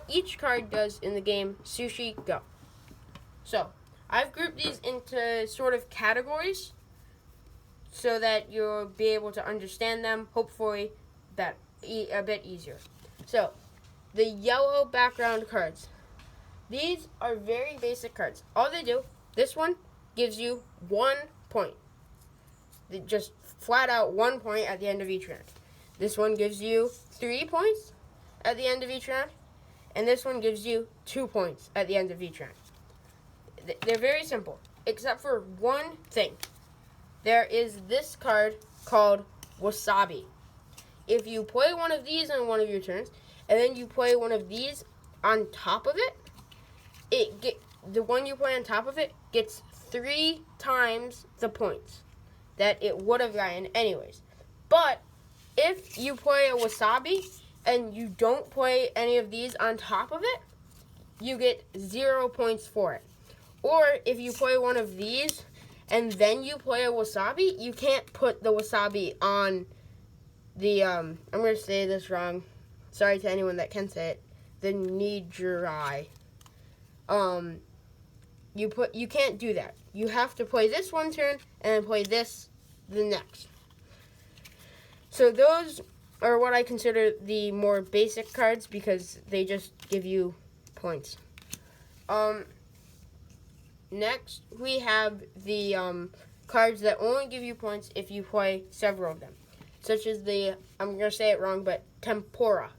what each card does in the game Sushi Go. So, I've grouped these into sort of categories so that you'll be able to understand them, hopefully, a bit easier. So, the yellow background cards. These are very basic cards. All they do, this one gives you 1 point. Just flat out 1 point at the end of each round. This one gives you 3 points at the end of each round. And this one gives you 2 points at the end of each round. They're very simple, except for one thing. There is this card called Wasabi. If you play one of these on one of your turns, and then you play one of these on top of it, the one you play on top of it gets 3 times the points that it would have gotten anyways. But if you play a Wasabi and you don't play any of these on top of it, you get 0 points for it. Or if you play one of these and then you play a Wasabi, you can't put the Wasabi on the, I'm going to say this wrong. Sorry to anyone that can say it. The Nijiri. You can't do that. You have to play this one turn and then play this the next. So those are what I consider the more basic cards because they just give you points. Next, we have the cards that only give you points if you play several of them, such as the, I'm going to say it wrong, but Tempura.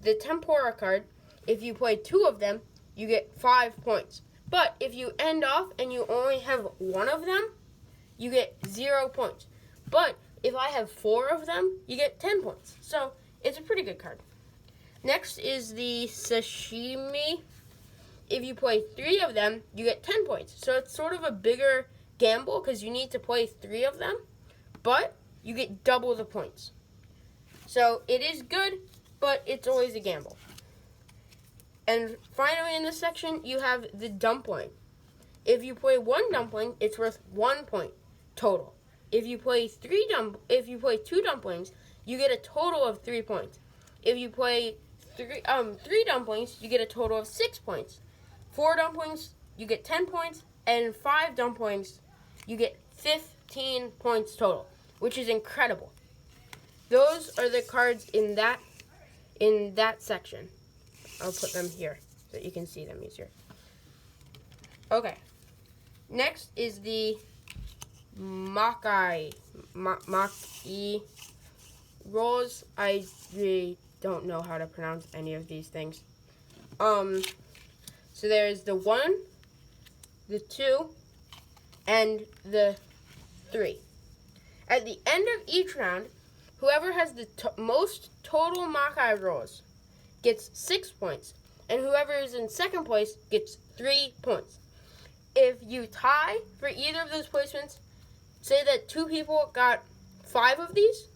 The Tempura card, if you play 2 of them, you get 5 points. But if you end off and you only have 1 of them, you get 0 points. But if I have 4 of them, you get 10 points. So it's a pretty good card. Next is the Sashimi. If you play 3 of them, you get 10 points. So it's sort of a bigger gamble because you need to play 3 of them, but you get double the points. So it is good, but it's always a gamble. And finally in this section, you have the dumpling. If you play 1 dumpling, it's worth 1 point total. If you play 2 dumplings, you get a total of 3 points. If you play 3 dumplings, you get a total of 6 points. 4 dumplings, you get 10 points, and 5 dumplings, you get 15 points total, which is incredible. Those are the cards in that section. I'll put them here so that you can see them easier. Okay. Next is the Maki rolls. I really don't know how to pronounce any of these things. So there's the 1, the 2, and the 3. At the end of each round, whoever has the most total Maki rolls gets 6 points, and whoever is in second place gets 3 points. If you tie for either of those placements, say that 2 people got 5 of these,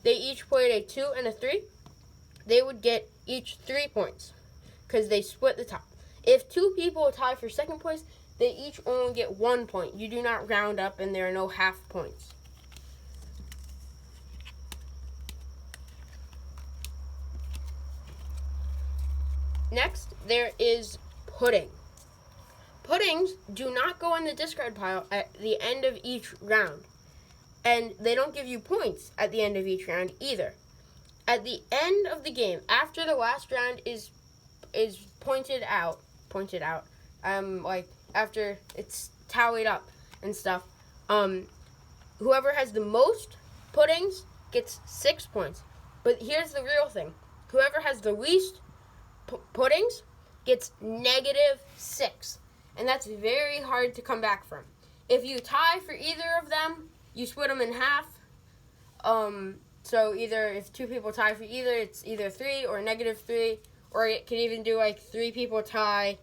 they each played a 2 and a 3, they would get each 3 points because they split the top. If 2 people tie for second place, they each only get 1 point. You do not round up and there are no half points. Next, there is pudding. Puddings do not go in the discard pile at the end of each round. And they don't give you points at the end of each round either. At the end of the game, after the last round is pointed out, like after it's tallied up and stuff, whoever has the most puddings gets 6 points. But here's the real thing. Whoever has the least puddings gets -6. And that's very hard to come back from. If you tie for either of them, you split them in half. So either if 2 people tie for either, it's either 3 or -3. Or it can even do like 3 people tie.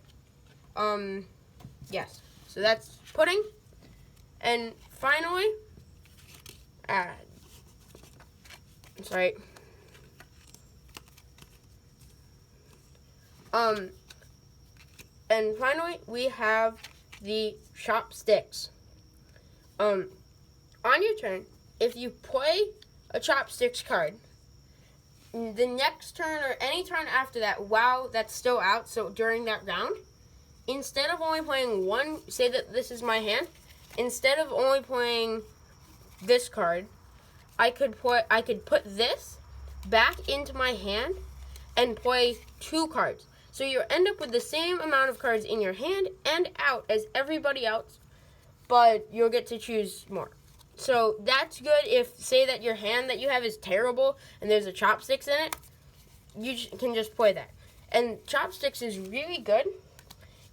Yes. So that's pudding. And finally, sorry. And finally, we have the chopsticks. On your turn, if you play a chopsticks card, the next turn or any turn after that, while that's still out, so during that round, instead of only playing one, say that this is my hand, instead of only playing this card, I could put this back into my hand and play 2 cards. So you end up with the same amount of cards in your hand and out as everybody else, but you'll get to choose more. So that's good if, say that your hand that you have is terrible and there's a chopsticks in it, you can just play that. And chopsticks is really good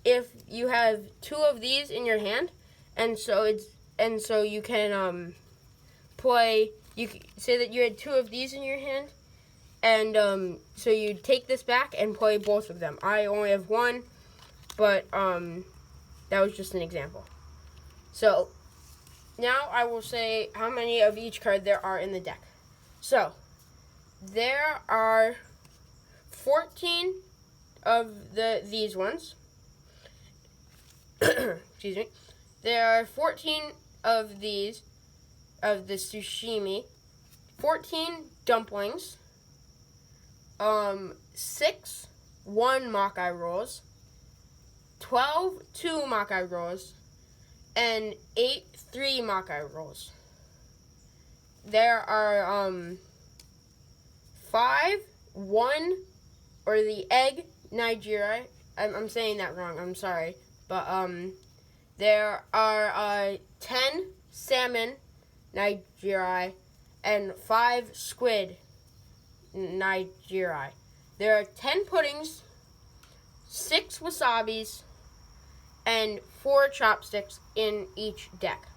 if you have 2 of these in your hand, and so you can play. You say that you had 2 of these in your hand, and so you take this back and play both of them. I only have 1, but that was just an example. So now I will say how many of each card there are in the deck. So there are 14 of these ones. Excuse me. There are 14 of these, of the sushi, 14 dumplings, 6 1 Makai rolls, 12 2 Makai rolls, and 8 3 Makai rolls. There are 5 1 or the egg nigiri. I'm saying that wrong. I'm sorry, but there are 10 salmon nigiri and 5 squid nigiri. There are 10 puddings, 6 wasabis, and 4 chopsticks in each deck.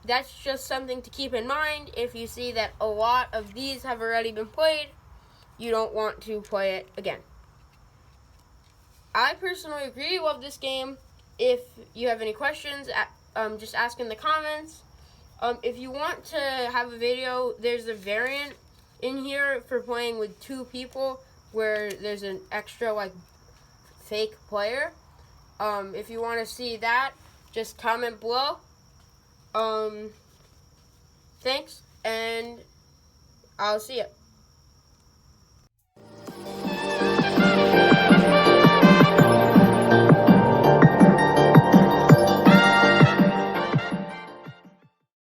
That's just something to keep in mind. If you see that a lot of these have already been played, you don't want to play it again. I personally really love this game. If you have any questions, just ask in the comments. If you want to have a video, there's a variant in here for playing with 2 people where there's an extra fake player. If you want to see that, just comment below. Thanks, and I'll see you.